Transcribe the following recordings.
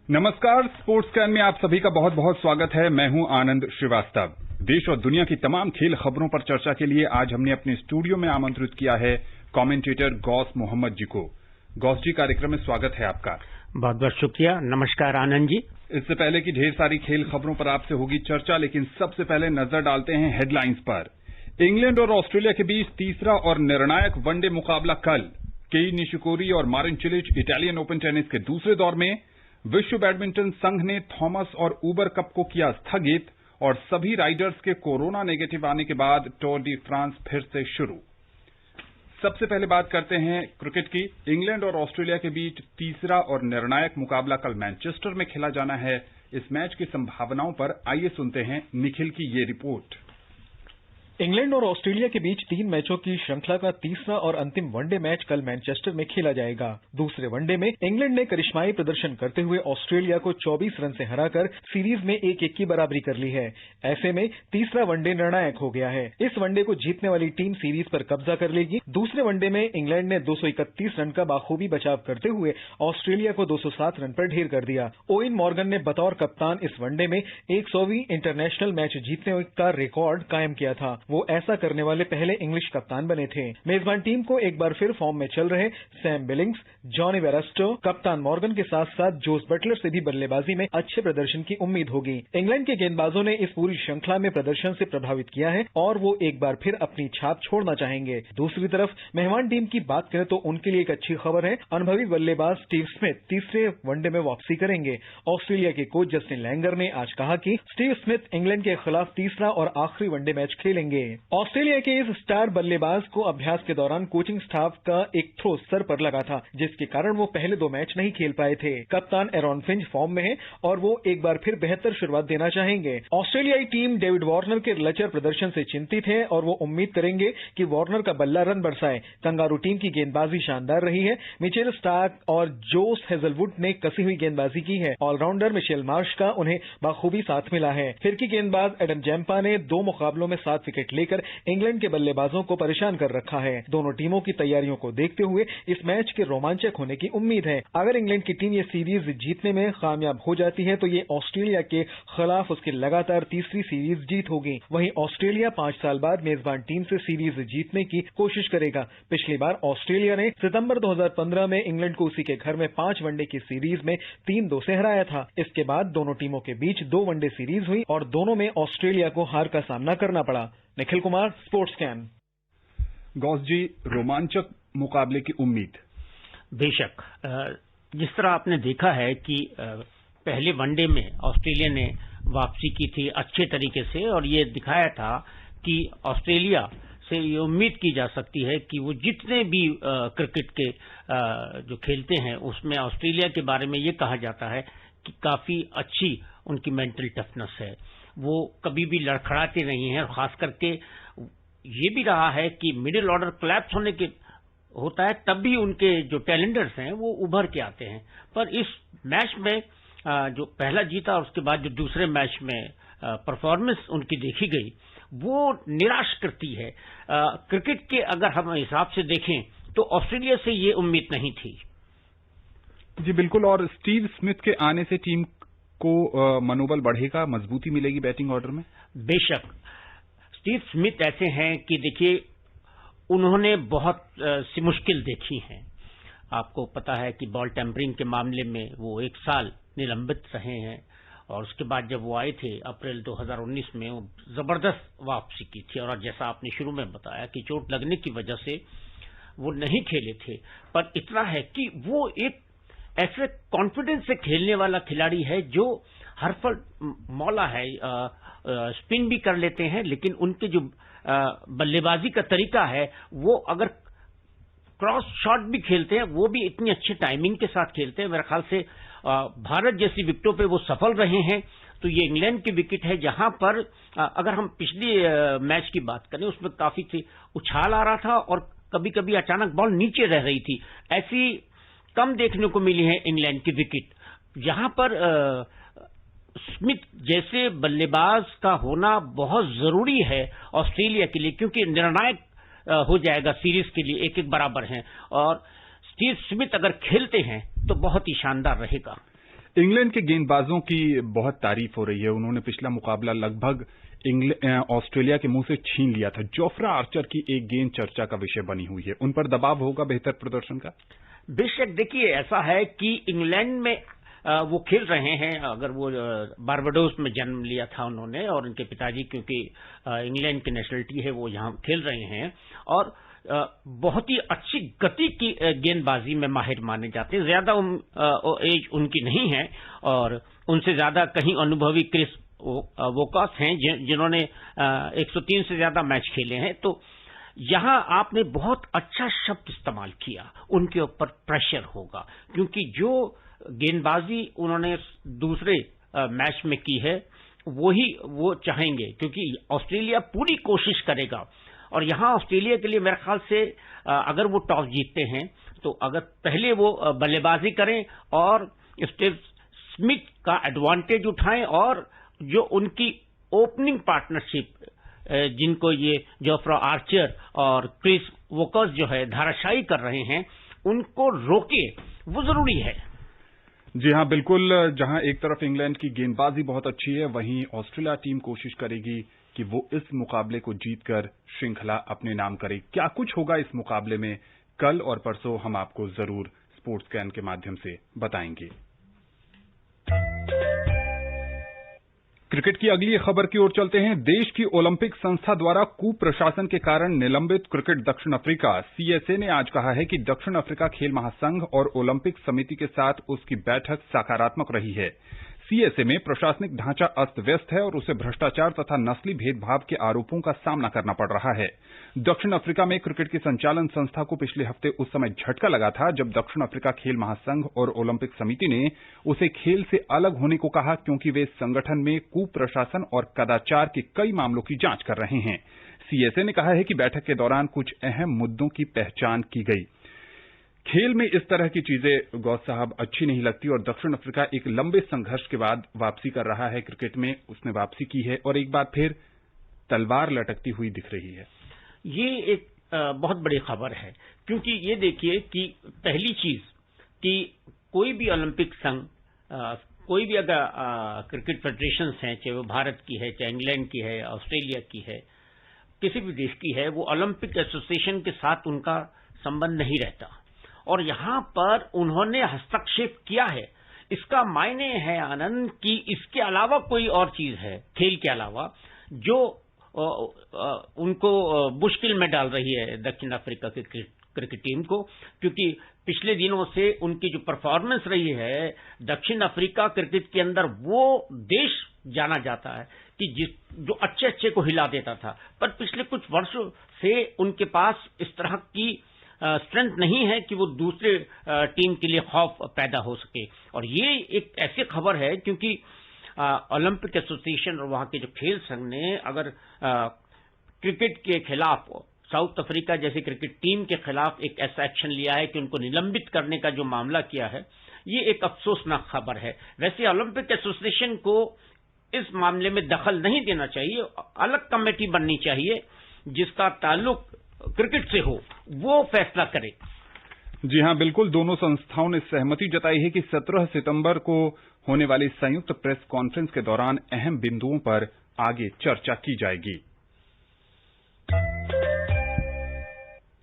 नमस्कार। Sports can में आप सभी का बहुत बहुत स्वागत है। मैं हूं आनंद श्रीवास्तव। देश और दुनिया की तमाम खेल खबरों पर चर्चा के लिए आज हमने अपने स्टूडियो में आमंत्रित किया है कमेंटेटर गौस मोहम्मद जी को। गौस जी, कार्यक्रम में स्वागत है आपका। बहुत बहुत शुक्रिया। नमस्कार आनंद जी। इससे पहले कि ढेर सारी खेल खबरों पर आपसे होगी चर्चा, लेकिन सबसे पहले नजर डालते हैं हेडलाइंस पर। इंग्लैंड और ऑस्ट्रेलिया के बीच तीसरा और निर्णायक वनडे मुकाबला कल। केई निशिकोरी और Marin Cilic Italian open tennis के दूसरे दौर में। विश्व बैडमिंटन संघ ने थॉमस और उबर कप को किया स्थगित और सभी राइडर्स के कोरोना नेगेटिव आने के बाद टूर डी फ्रांस फिर से शुरू। सबसे पहले बात करते हैं क्रिकेट की। इंग्लैंड और ऑस्ट्रेलिया के बीच तीसरा और निर्णायक मुकाबला कल मैनचेस्टर में खेला जाना है। इस मैच की संभावनाओं पर आइए सुनते हैं निखिल की ये रिपोर्ट। इंग्लैंड और ऑस्ट्रेलिया के बीच 3 मैचों की श्रृंखला का तीसरा और अंतिम वनडे मैच कल मैनचेस्टर में खेला जाएगा। दूसरे वनडे में इंग्लैंड ने करिश्माई प्रदर्शन करते हुए ऑस्ट्रेलिया को 24 रन से हराकर सीरीज में 1-1 की बराबरी कर ली है। ऐसे में तीसरा वनडे निर्णायक हो गया है। इस वनडे को जीतने वाली टीम सीरीज पर कब्जा कर लेगी। दूसरे वनडे में इंग्लैंड ने 231 रन का बाखूबी बचाव करते हुए ऑस्ट्रेलिया को 207 रन पर ढेर कर दिया। ओवेन मॉर्गन ने बतौर कप्तान इस वनडे में 100वीं इंटरनेशनल मैच जीतने का रिकॉर्ड कायम किया था। वो ऐसा करने वाले पहले इंग्लिश कप्तान बने थे। मेजबान टीम को एक बार फिर फॉर्म में चल रहे सैम बिलिंग्स, जॉनी वेरास्टो, कप्तान मॉर्गन के साथ साथ जोस बटलर से भी बल्लेबाजी में अच्छे प्रदर्शन की उम्मीद होगी। इंग्लैंड के गेंदबाजों ने इस पूरी श्रृंखला में प्रदर्शन से प्रभावित किया है और वो एक बार फिर अपनी छाप छोड़ना चाहेंगे। दूसरी तरफ मेहमान टीम की बात करें तो उनके लिए एक अच्छी खबर है। अनुभवी बल्लेबाज स्टीव स्मिथ तीसरे वनडे में वापसी करेंगे। ऑस्ट्रेलिया के कोच जस्टिन लैंगर ने आज कहा कि स्टीव स्मिथ इंग्लैंड के खिलाफ तीसरा और आखिरी वनडे मैच खेलेंगे। ऑस्ट्रेलिया के इस स्टार बल्लेबाज को अभ्यास के दौरान कोचिंग स्टाफ का एक थ्रो सर पर लगा था, जिसके कारण वो पहले 2 मैच नहीं खेल पाए थे। कप्तान एरॉन फिंच फॉर्म में है और वो एक बार फिर बेहतर शुरुआत देना चाहेंगे। ऑस्ट्रेलियाई टीम डेविड वार्नर के लचर प्रदर्शन से चिंतित है और वो उम्मीद करेंगे कि वार्नर का बल्ला रन बरसाए। कंगारू टीम की गेंदबाजी शानदार रही है। मिचेल स्टार्क और जोस हेजलवुड ने कसी हुई गेंदबाजी की है। ऑलराउंडर मिशेल मार्श का उन्हें बखूबी साथ मिला है। फिरकी गेंदबाज एडम जैम्पा ने 2 मुकाबलों में 7 विकेट लेकर इंग्लैंड के बल्लेबाजों को परेशान कर रखा है। दोनों टीमों की तैयारियों को देखते हुए इस मैच के रोमांचक होने की उम्मीद है। अगर इंग्लैंड की टीम ये सीरीज जीतने में कामयाब हो जाती है तो ये ऑस्ट्रेलिया के खिलाफ उसकी लगातार तीसरी सीरीज जीत होगी। वहीं ऑस्ट्रेलिया 5 साल बाद मेजबान टीम से सीरीज जीतने की कोशिश करेगा। पिछली बार ऑस्ट्रेलिया ने सितंबर 2015 में इंग्लैंड को उसी के घर में 5 वनडे की सीरीज में 3-2 से हराया था। इसके बाद दोनों टीमों के बीच 2 वनडे सीरीज हुई और दोनों में ऑस्ट्रेलिया को हार का सामना करना पड़ा। निखिल कुमार, स्पोर्ट्स कैन। गौस जी, रोमांचक मुकाबले की उम्मीद। बेशक, जिस तरह आपने देखा है कि पहले वनडे में ऑस्ट्रेलिया ने वापसी की थी अच्छे तरीके से और ये दिखाया था कि ऑस्ट्रेलिया से ये उम्मीद की जा सकती है कि वो जितने भी क्रिकेट के जो खेलते हैं उसमें ऑस्ट्रेलिया के बारे में ये कहा जाता है कि काफी अच्छी उनकी मेंटल टफनेस है। वो कभी भी लड़खड़ाते नहीं हैं। खास करके ये भी रहा है कि मिडिल ऑर्डर कोलैप्स होने के होता है तब भी उनके जो टैलेंटर्स हैं वो उभर के आते हैं। पर इस मैच में जो पहला जीता और उसके बाद जो दूसरे मैच में परफॉर्मेंस उनकी देखी गई वो निराश करती है। क्रिकेट के अगर हम हिसाब से देखें तो ऑस्ट्रेलिया से ये उम्मीद नहीं थी। जी बिल्कुल। और स्टीव स्मिथ के आने से टीम को मनोबल बढ़ेगा, मजबूती मिलेगी बैटिंग ऑर्डर में। बेशक, स्टीव स्मिथ ऐसे हैं कि देखिए उन्होंने बहुत सी मुश्किल देखी है। आपको पता है कि बॉल टेम्परिंग के मामले में वो 1 साल निलंबित रहे हैं और उसके बाद जब वो आए थे अप्रैल 2019 में वो जबरदस्त वापसी की थी। और जैसा आपने शुरू में बताया कि चोट लगने की वजह से वो नहीं खेले थे, पर इतना है कि वो एक ऐसे कॉन्फिडेंस से खेलने वाला खिलाड़ी है जो हरफल मौला है। स्पिन भी कर लेते हैं, लेकिन उनके जो बल्लेबाजी का तरीका है वो अगर क्रॉस शॉट भी खेलते हैं वो भी इतनी अच्छी टाइमिंग के साथ खेलते हैं। मेरे ख्याल से भारत जैसी विकेटों पे वो सफल रहे हैं। तो ये इंग्लैंड की विकेट है जहां पर अगर हम पिछली मैच की बात करें उसमें काफी उछाल आ रहा था और कभी कभी अचानक बॉल नीचे रह रही थी। ऐसी कम देखने को मिली है इंग्लैंड की विकेट। यहां पर स्मिथ जैसे बल्लेबाज का होना बहुत जरूरी है ऑस्ट्रेलिया के लिए, क्योंकि निर्णायक हो जाएगा सीरीज के लिए। 1-1 बराबर हैं और स्टीव स्मिथ अगर खेलते हैं तो बहुत ही शानदार रहेगा। इंग्लैंड के गेंदबाजों की बहुत तारीफ हो रही है। उन्होंने पिछला मुकाबला लगभग ऑस्ट्रेलिया के मुंह से छीन लिया था। जोफ्रा आर्चर की एक गेंद चर्चा का विषय बनी हुई है। उन पर दबाव होगा बेहतर प्रदर्शन का? बेशक, देखिए ऐसा है कि इंग्लैंड में वो खेल रहे हैं। अगर वो बारबाडोस में जन्म लिया था उन्होंने, और उनके पिताजी क्योंकि इंग्लैंड की नेशनलिटी है वो यहाँ खेल रहे हैं, और बहुत ही अच्छी गति की गेंदबाजी में माहिर माने जाते हैं। ज्यादा एज उनकी नहीं है, और उनसे ज्यादा कहीं अनुभवी क्रिस वोकस हैं जिन्होंने 103 से ज्यादा मैच खेले हैं। तो यहां आपने बहुत अच्छा शब्द इस्तेमाल किया, उनके ऊपर प्रेशर होगा, क्योंकि जो गेंदबाजी उन्होंने दूसरे मैच में की है वो चाहेंगे, क्योंकि ऑस्ट्रेलिया पूरी कोशिश करेगा। और यहां ऑस्ट्रेलिया के लिए मेरे ख्याल से अगर वो टॉस जीतते हैं तो अगर पहले वो बल्लेबाजी करें और स्टीव स्मिथ का एडवांटेज उठाएं, और जो उनकी ओपनिंग पार्टनरशिप जिनको ये जोफ्रा आर्चर और क्रिस वोकस जो है धाराशायी कर रहे हैं, उनको रोके, वो जरूरी है। जी हां, बिल्कुल। जहां एक तरफ इंग्लैंड की गेंदबाजी बहुत अच्छी है, वहीं ऑस्ट्रेलिया टीम कोशिश करेगी कि वो इस मुकाबले को जीतकर श्रृंखला अपने नाम करे। क्या कुछ होगा इस मुकाबले में कल और परसों, हम आपको जरूर स्पोर्ट्स कैन के माध्यम से बताएंगे। क्रिकेट की अगली खबर की ओर चलते हैं। देश की ओलंपिक संस्था द्वारा कुप्रशासन के कारण निलंबित क्रिकेट दक्षिण अफ्रीका सीएसए ने आज कहा है कि दक्षिण अफ्रीका खेल महासंघ और ओलंपिक समिति के साथ उसकी बैठक सकारात्मक रही है। सीएसए में प्रशासनिक ढांचा अस्त व्यस्त है और उसे भ्रष्टाचार तथा नस्ली भेदभाव के आरोपों का सामना करना पड़ रहा है। दक्षिण अफ्रीका में क्रिकेट की संचालन संस्था को पिछले हफ्ते उस समय झटका लगा था जब दक्षिण अफ्रीका खेल महासंघ और ओलंपिक समिति ने उसे खेल से अलग होने को कहा, क्योंकि वे संगठन में कुप्रशासन और कदाचार के कई मामलों की जांच कर रहे हैं। सीएसए ने कहा है कि बैठक के दौरान कुछ अहम मुद्दों की पहचान की गई। खेल में इस तरह की चीजें गौस साहब अच्छी नहीं लगती, और दक्षिण अफ्रीका एक लंबे संघर्ष के बाद वापसी कर रहा है। क्रिकेट में उसने वापसी की है और एक बार फिर तलवार लटकती हुई दिख रही है। ये एक बहुत बड़ी खबर है, क्योंकि ये देखिए कि पहली चीज कि कोई भी ओलंपिक संघ, कोई भी अगर क्रिकेट फेडरेशन है, चाहे वो भारत की है, चाहे इंग्लैंड की है, ऑस्ट्रेलिया की है, किसी भी देश की है, वो ओलंपिक एसोसिएशन के साथ उनका संबंध नहीं रहता। और यहां पर उन्होंने हस्तक्षेप किया है, इसका मायने है आनंद कि इसके अलावा कोई और चीज है, खेल के अलावा, जो उनको मुश्किल में डाल रही है दक्षिण अफ्रीका की क्रिकेट टीम को, क्योंकि पिछले दिनों से उनकी जो परफॉर्मेंस रही है दक्षिण अफ्रीका क्रिकेट के अंदर, वो देश जाना जाता है कि जो अच्छे अच्छे को हिला देता था, पर पिछले कुछ वर्षों से उनके पास इस तरह की स्ट्रेंथ नहीं है कि वो दूसरे टीम के लिए खौफ पैदा हो सके। और ये एक ऐसी खबर है क्योंकि ओलंपिक एसोसिएशन और वहां के जो खेल संघ ने अगर क्रिकेट के खिलाफ, साउथ अफ्रीका जैसी क्रिकेट टीम के खिलाफ एक ऐसा एक्शन लिया है कि उनको निलंबित करने का जो मामला किया है, ये एक अफसोसनाक खबर है। वैसे ओलंपिक एसोसिएशन को इस मामले में दखल नहीं देना चाहिए, अलग कमेटी बननी चाहिए जिसका ताल्लुक क्रिकेट से हो, वो फैसला करे। जी हां, बिल्कुल। दोनों संस्थाओं ने सहमति जताई है कि 17 सितंबर को होने वाली संयुक्त प्रेस कॉन्फ्रेंस के दौरान अहम बिंदुओं पर आगे चर्चा की जाएगी।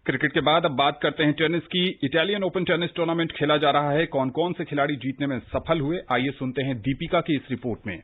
क्रिकेट के बाद अब बात करते हैं टेनिस की। इटालियन ओपन टेनिस टूर्नामेंट खेला जा रहा है। कौन कौन से खिलाड़ी जीतने में सफल हुए, आइए सुनते हैं दीपिका की इस रिपोर्ट में।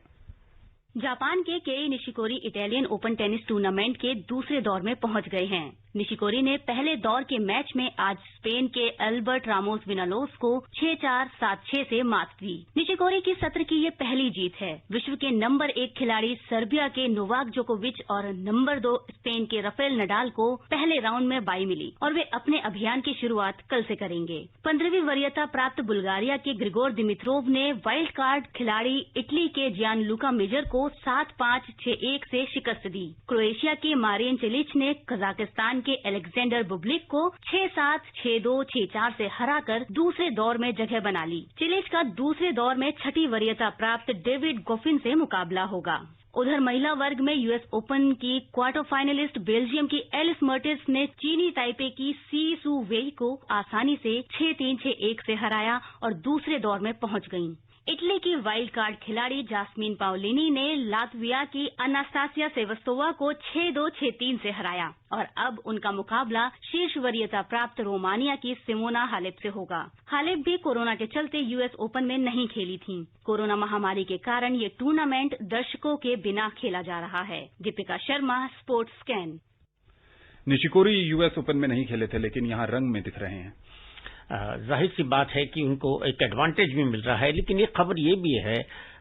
जापान के Kei Nishikori Italian open tennis tournament के दूसरे दौर में पहुंच गए हैं। निशिकोरी ने पहले दौर के मैच में आज स्पेन के एल्बर्ट रामोस विनालोस को 6-4, 7-6 से मात दी। निशिकोरी की सत्र की ये पहली जीत है। विश्व के नंबर 1 खिलाड़ी सर्बिया के नोवाक जोकोविच और नंबर 2 स्पेन के राफेल नडाल को पहले राउंड में बाई मिली और वे अपने अभियान की शुरुआत कल से करेंगे। 15वीं वरीयता प्राप्त बुल्गारिया के ग्रिगोर दिमित्रोव ने वाइल्ड कार्ड खिलाड़ी इटली के जियान लुका मेजर को 7-5, 6-1 से शिकस्त दी। क्रोएशिया के मारियन चिलिच ने कजाकिस्तान के एलेक्जेंडर बुब्लिक को 6-7, 6-2, 6-4 से हराकर दूसरे दौर में जगह बना ली। चिलिच का दूसरे दौर में छठी वरीयता प्राप्त डेविड गोफिन से मुकाबला होगा। उधर महिला वर्ग में यूएस ओपन की क्वार्टर फाइनलिस्ट बेल्जियम की एलिस मर्टेन्स ने चीनी ताइपे की सी सू वेई को आसानी से 6-3, 6-1 से हराया और दूसरे दौर में पहुंच गईं। इटली की वाइल्ड कार्ड खिलाड़ी जास्मीन पाओलिनी ने लातविया की अनास्तासिया सेवस्तोवा को 6-2, 6-3 से हराया और अब उनका मुकाबला शीर्ष वरीयता प्राप्त रोमानिया की सिमोना हालेप से होगा। हालेप भी कोरोना के चलते यूएस ओपन में नहीं खेली थीं। कोरोना महामारी के कारण ये टूर्नामेंट दर्शकों के बिना खेला जा रहा है। Deepika Sharma, sports scan. Nishikori US open में नहीं खेले थे, लेकिन यहाँ रंग में दिख रहे हैं। जाहिर सी बात है कि उनको एक एडवांटेज भी मिल रहा है, लेकिन एक खबर ये भी है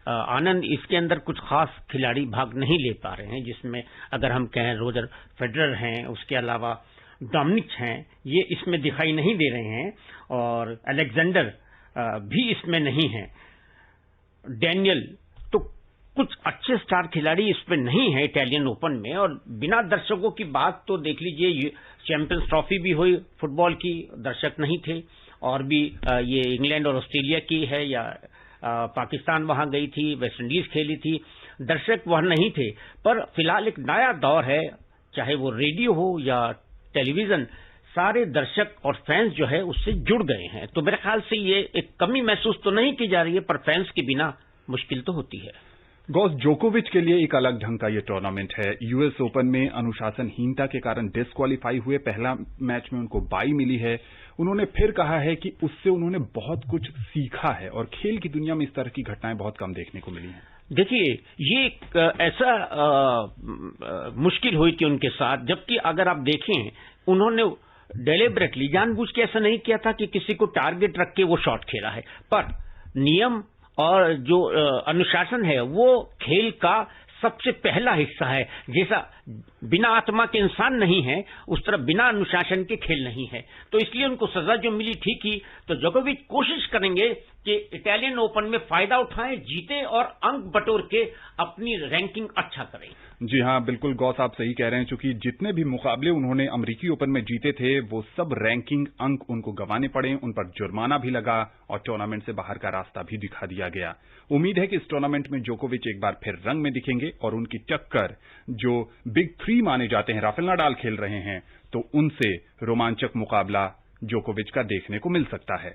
आनंद, इसके अंदर कुछ खास खिलाड़ी भाग नहीं ले पा रहे हैं, जिसमें अगर हम कहें रोजर फेडरर हैं, उसके अलावा डोमिनिक हैं, ये इसमें दिखाई नहीं दे रहे हैं और अलेक्जेंडर भी इसमें नहीं है। डैनियल, तो कुछ अच्छे स्टार खिलाड़ी इसमें नहीं है इटालियन ओपन में। और बिना दर्शकों की बात तो देख लीजिए, चैंपियंस ट्रॉफी भी हुई फुटबॉल की, दर्शक नहीं थे, और भी ये इंग्लैंड और ऑस्ट्रेलिया की है, या पाकिस्तान वहां गई थी, वेस्ट इंडीज खेली थी, दर्शक वहां नहीं थे। पर फिलहाल एक नया दौर है, चाहे वो रेडियो हो या टेलीविजन, सारे दर्शक और फैंस जो है उससे जुड़ गए हैं। तो मेरे ख्याल से ये एक कमी महसूस तो नहीं की जा रही है, पर फैंस के बिना मुश्किल तो होती है। गॉस, जोकोविच के लिए एक अलग ढंग का ये टूर्नामेंट है। यूएस ओपन में अनुशासनहीनता के कारण डिस्क्वालीफाई हुए, पहला मैच में उनको बाई मिली है। उन्होंने फिर कहा है कि उससे उन्होंने बहुत कुछ सीखा है और खेल की दुनिया में इस तरह की घटनाएं बहुत कम देखने को मिली हैं। देखिए, ये एक ऐसा मुश्किल हुई थी उनके साथ, जबकि अगर आप देखें, उन्होंने डेलिबरेटली, जानबूझ के ऐसा नहीं किया था कि किसी को टारगेट रख के वो शॉट खेला है, पर नियम और जो अनुशासन है वो खेल का सबसे पहला हिस्सा है। जैसा बिना आत्मा के इंसान नहीं है, उस तरह बिना अनुशासन के खेल नहीं है। तो इसलिए उनको सजा जो मिली ठीक ही। तो जोकोविच कोशिश करेंगे कि इटालियन ओपन में फायदा उठाएं, जीते और अंक बटोर के अपनी रैंकिंग अच्छा करें। जी हाँ, बिल्कुल गौस, आप सही कह रहे हैं। चूंकि जितने भी मुकाबले उन्होंने अमेरिकी ओपन में जीते थे, वो सब रैंकिंग अंक उनको गंवाने पड़े, उन पर जुर्माना भी लगा और टूर्नामेंट से बाहर का रास्ता भी दिखा दिया गया। उम्मीद है कि इस टूर्नामेंट में जोकोविच एक बार फिर रंग में दिखेंगे और उनकी टक्कर जो बिग 3 माने जाते हैं, राफेल नाडाल खेल रहे हैं, तो उनसे रोमांचक मुकाबला जोकोविच का देखने को मिल सकता है।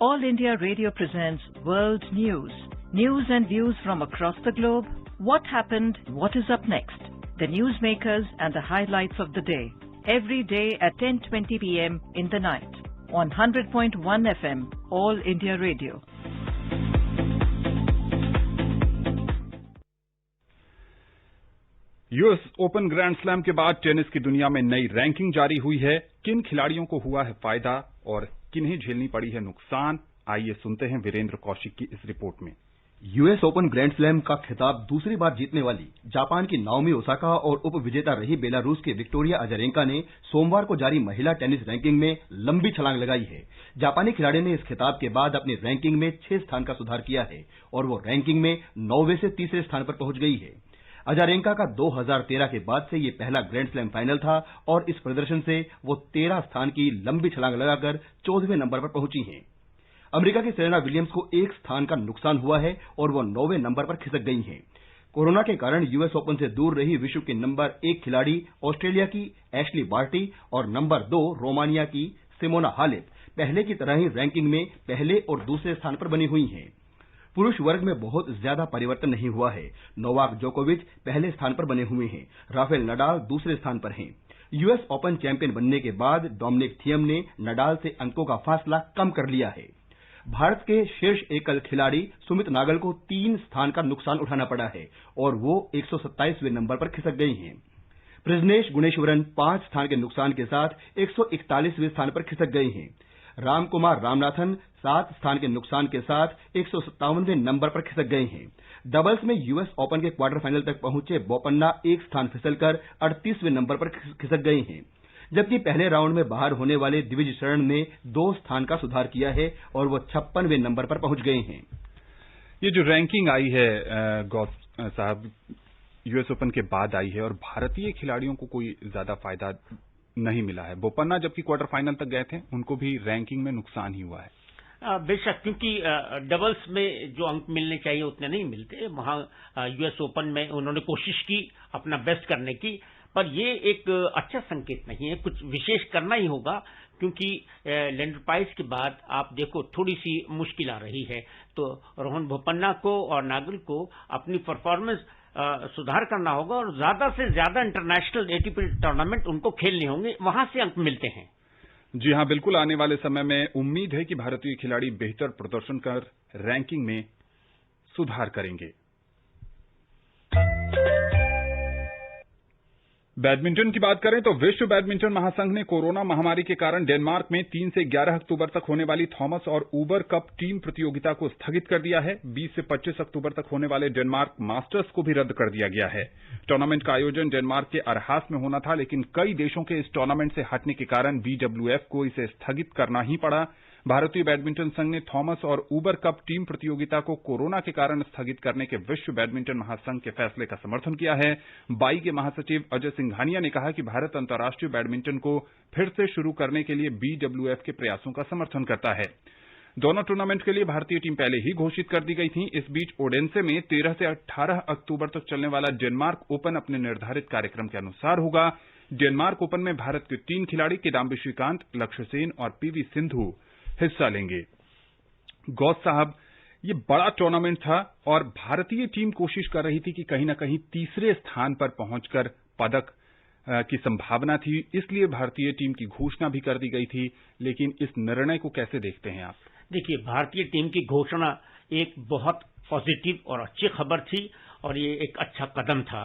All India Radio presents World News. News and views from across the globe. What happened? What is up next? The newsmakers and the highlights of the day. Every day at 10:20 p.m. in the night. On 100.1 FM, All India Radio. US open grand slam के बाद tennis की दुनिया में नई ranking जारी हुई है। किन खिलाड़ियों को हुआ है फायदा और किन्हें झेलनी पड़ी है नुकसान, आइए सुनते हैं वीरेंद्र कौशिक की इस रिपोर्ट में। यूएस ओपन ग्रैंड स्लैम का खिताब दूसरी बार जीतने वाली जापान की नाओमी ओसाका और उप विजेता रही बेलारूस की विक्टोरिया अजारेंका ने सोमवार को जारी महिला टेनिस रैंकिंग में लंबी छलांग लगाई है। जापानी खिलाड़ी ने इस खिताब के बाद अपनी रैंकिंग में 6 स्थान का सुधार किया है और वो रैंकिंग में 9वें से तीसरे स्थान पर पहुंच गई है। अजारेंका का 2013 के बाद से ये पहला ग्रैंड स्लैम फाइनल था और इस प्रदर्शन से वो 13 स्थान की लंबी छलांग लगाकर 14वें नंबर पर पहुंची हैं। अमेरिका की सेरेना विलियम्स को 1 स्थान का नुकसान हुआ है और वो 9वें नंबर पर खिसक गई हैं। कोरोना के कारण यूएस ओपन से दूर रही विश्व की नंबर 1 खिलाड़ी ऑस्ट्रेलिया की एशली बार्टी और नंबर 2 रोमानिया की सिमोना हालेप पहले की तरह ही रैंकिंग में पहले और दूसरे स्थान पर बनी हुई हैं। पुरुष वर्ग में बहुत ज्यादा परिवर्तन नहीं हुआ है। नोवाक जोकोविच पहले स्थान पर बने हुए हैं, राफेल नडाल दूसरे स्थान पर हैं। यूएस ओपन चैंपियन बनने के बाद डोमिनिक थियम ने नडाल से अंकों का फासला कम कर लिया है। भारत के शीर्ष एकल खिलाड़ी सुमित नागल को 3 स्थान का नुकसान उठाना पड़ा है और वो 127वें नंबर पर खिसक गई हैं। प्रजनेश गुणेश्वरन 5 स्थान के नुकसान के साथ 141वें स्थान पर खिसक गए हैं। रामकुमार रामनाथन 7 स्थान के नुकसान के साथ 157वें नंबर पर खिसक गए हैं। डबल्स में यूएस ओपन के क्वार्टर फाइनल तक पहुंचे बोपन्ना 1 स्थान फिसलकर 38वें नंबर पर खिसक गए हैं, जबकि पहले राउंड में बाहर होने वाले दिविज शरण ने 2 स्थान का सुधार किया है और वो 56वें नंबर पर पहुंच गए हैं। ये जो रैंकिंग आई है गौस साहब, यूएस ओपन के बाद आई है और भारतीय खिलाड़ियों को कोई ज्यादा फायदा नहीं मिला है। बोपन्ना जबकि क्वार्टर फाइनल तक गए थे, उनको भी रैंकिंग में नुकसान ही हुआ है। बेशक, क्योंकि डबल्स में जो अंक मिलने चाहिए उतने नहीं मिलते। वहां यूएस ओपन में उन्होंने कोशिश की अपना बेस्ट करने की, पर ये एक अच्छा संकेत नहीं है, कुछ विशेष करना ही होगा, क्योंकि लैंडर प्राइस के बाद आप देखो थोड़ी सी मुश्किल आ रही है। तो रोहन बोपन्ना को और नागल को अपनी परफॉर्मेंस सुधार करना होगा और ज्यादा से ज्यादा इंटरनेशनल एटीपी टूर्नामेंट उनको खेलने होंगे, वहां से अंक मिलते हैं। जी हां, बिल्कुल। आने वाले समय में उम्मीद है कि भारतीय खिलाड़ी बेहतर प्रदर्शन कर रैंकिंग में सुधार करेंगे। बैडमिंटन की बात करें तो विश्व बैडमिंटन महासंघ ने कोरोना महामारी के कारण डेनमार्क में 3 से 11 अक्टूबर तक होने वाली थॉमस और ऊबर कप टीम प्रतियोगिता को स्थगित कर दिया है। 20 से 25 अक्टूबर तक होने वाले डेनमार्क मास्टर्स को भी रद्द कर दिया गया है। टूर्नामेंट का आयोजन डेनमार्क के अरहास में होना था, लेकिन कई देशों के इस टूर्नामेंट से हटने के कारण बीडब्ल्यूएफ को इसे स्थगित करना ही पड़ा। भारतीय बैडमिंटन संघ ने थॉमस और ऊबर कप टीम प्रतियोगिता को कोरोना के कारण स्थगित करने के विश्व बैडमिंटन महासंघ के फैसले का समर्थन किया है। बाई के महासचिव अजय सिंघानिया ने कहा कि भारत अंतर्राष्ट्रीय बैडमिंटन को फिर से शुरू करने के लिए बीडब्ल्यूएफ के प्रयासों का समर्थन करता है। दोनों टूर्नामेंट के लिए भारतीय टीम पहले ही घोषित कर दी गई थी। इस बीच ओडेंसे में 13 से 18 अक्टूबर तक चलने वाला डेनमार्क ओपन अपने निर्धारित कार्यक्रम के अनुसार होगा। डेनमार्क ओपन में भारत के 3 खिलाड़ी किदाम्बी श्रीकांत, लक्ष्य सेन और पीवी सिंधु हिस्सा लेंगे। गौस साहब, ये बड़ा टूर्नामेंट था और भारतीय टीम कोशिश कर रही थी कि कहीं न कहीं तीसरे स्थान पर पहुंचकर पदक की संभावना थी, इसलिए भारतीय टीम की घोषणा भी कर दी गई थी। लेकिन इस निर्णय को कैसे देखते हैं आप? देखिए, भारतीय टीम की घोषणा एक बहुत पॉजिटिव और अच्छी खबर थी और ये एक अच्छा कदम था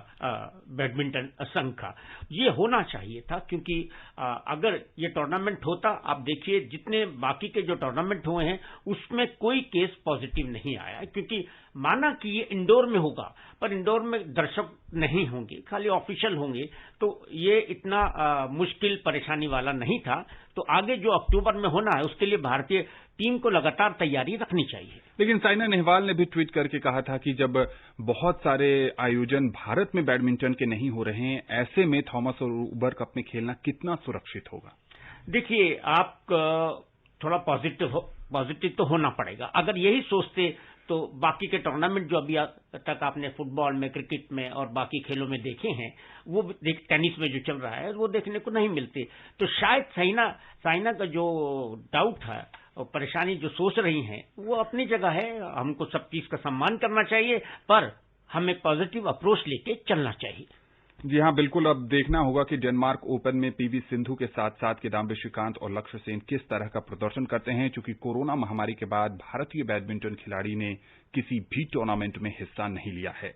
बैडमिंटन संघ का। ये होना चाहिए था, क्योंकि अगर ये टूर्नामेंट होता, आप देखिए जितने बाकी के जो टूर्नामेंट हुए हैं उसमें कोई केस पॉजिटिव नहीं आया, क्योंकि माना कि ये इंडोर में होगा, पर इंडोर में दर्शक नहीं होंगे, खाली ऑफिशियल होंगे, तो ये इतना मुश्किल परेशानी वाला नहीं था। तो आगे जो अक्टूबर में होना है उसके लिए भारतीय टीम को लगातार तैयारी रखनी चाहिए। लेकिन साइना नेहवाल ने भी ट्वीट करके कहा था कि जब बहुत सारे आयोजन भारत में बैडमिंटन के नहीं हो रहे हैं, ऐसे में थॉमस और ऊबर कप में खेलना कितना सुरक्षित होगा? देखिए, आप थोड़ा पॉजिटिव तो होना पड़ेगा। अगर यही सोचते तो बाकी के टूर्नामेंट जो अभी तक आपने फुटबॉल में, क्रिकेट में और बाकी खेलों में देखे हैं, वो टेनिस में जो चल रहा है वो देखने को नहीं मिलते। तो शायद साइना का जो डाउट है और परेशानी जो सोच रही हैं वो अपनी जगह है। हमको सब चीज का सम्मान करना चाहिए, पर हमें पॉजिटिव अप्रोच लेके चलना चाहिए। जी हां, बिल्कुल। अब देखना होगा कि डेनमार्क ओपन में पीवी सिंधु के साथ साथ किदाम्बी श्रीकांत और लक्ष्य सेन किस तरह का प्रदर्शन करते हैं, क्योंकि कोरोना महामारी के बाद भारतीय बैडमिंटन खिलाड़ी ने किसी भी टूर्नामेंट में हिस्सा नहीं लिया है।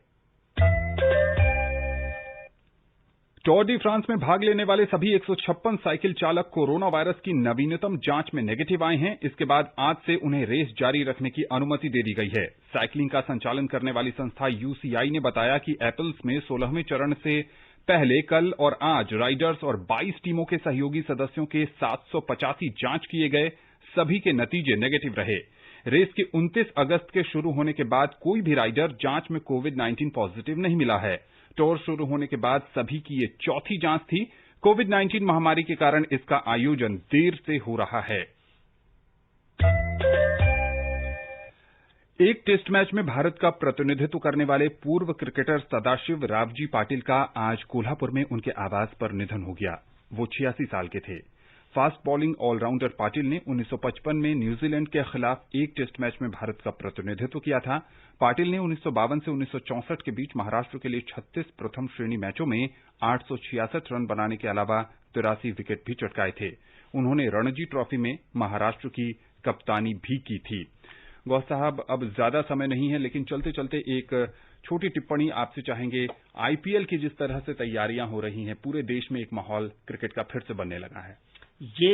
टूर डी फ्रांस में भाग लेने वाले सभी 156 साइकिल चालक कोरोना वायरस की नवीनतम जांच में नेगेटिव आए हैं। इसके बाद आज से उन्हें रेस जारी रखने की अनुमति दे दी गई है। साइकिलिंग का संचालन करने वाली संस्था यूसीआई ने बताया कि एपल्स में 16वें चरण से पहले कल और आज राइडर्स और 22 टीमों के सहयोगी सदस्यों के 785 जांच किए गए, सभी के नतीजे नेगेटिव रहे। रेस के 29 अगस्त के शुरू होने के बाद कोई भी राइडर जांच में कोविड-19 पॉजिटिव नहीं मिला है। टूर शुरू होने के बाद सभी की ये चौथी जांच थी। कोविड-19 महामारी के कारण इसका आयोजन देर से हो रहा है। एक टेस्ट मैच में भारत का प्रतिनिधित्व करने वाले पूर्व क्रिकेटर सदाशिव रावजी पाटिल का आज कोल्हापुर में उनके आवास पर निधन हो गया। वो 86 साल के थे। फास्ट बॉलिंग ऑलराउंडर पाटिल ने 1955 में न्यूजीलैंड के खिलाफ एक टेस्ट मैच में भारत का प्रतिनिधित्व किया था। पाटिल ने 1952 से 1964 के बीच महाराष्ट्र के लिए 36 प्रथम श्रेणी मैचों में 866 रन बनाने के अलावा 83 विकेट भी चटकाए थे। उन्होंने रणजी ट्रॉफी में महाराष्ट्र की कप्तानी भी की थी। गौस साहब, अब ज्यादा समय नहीं है, लेकिन चलते चलते एक छोटी टिप्पणी आपसे चाहेंगे। आईपीएल की जिस तरह से तैयारियां हो रही हैं, पूरे देश में एक माहौल क्रिकेट का फिर से बनने लगा है। ये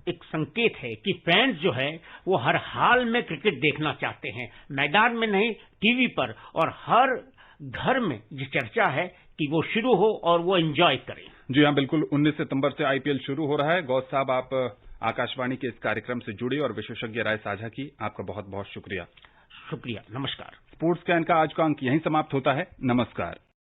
एक संकेत है कि फैंस जो है वो हर हाल में क्रिकेट देखना चाहते हैं, मैदान में नहीं, टीवी पर, और हर घर में ये चर्चा है कि वो शुरू हो और वो एंजॉय करें। जी हां, बिल्कुल। 19 सितंबर से आईपीएल शुरू हो रहा है। गौस साहब, आप आकाशवाणी के इस कार्यक्रम से जुड़े और विशेषज्ञ राय साझा की, आपका बहुत बहुत शुक्रिया। शुक्रिया, नमस्कार। स्पोर्ट्स कैन का आज का अंक यहीं समाप्त होता है। नमस्कार।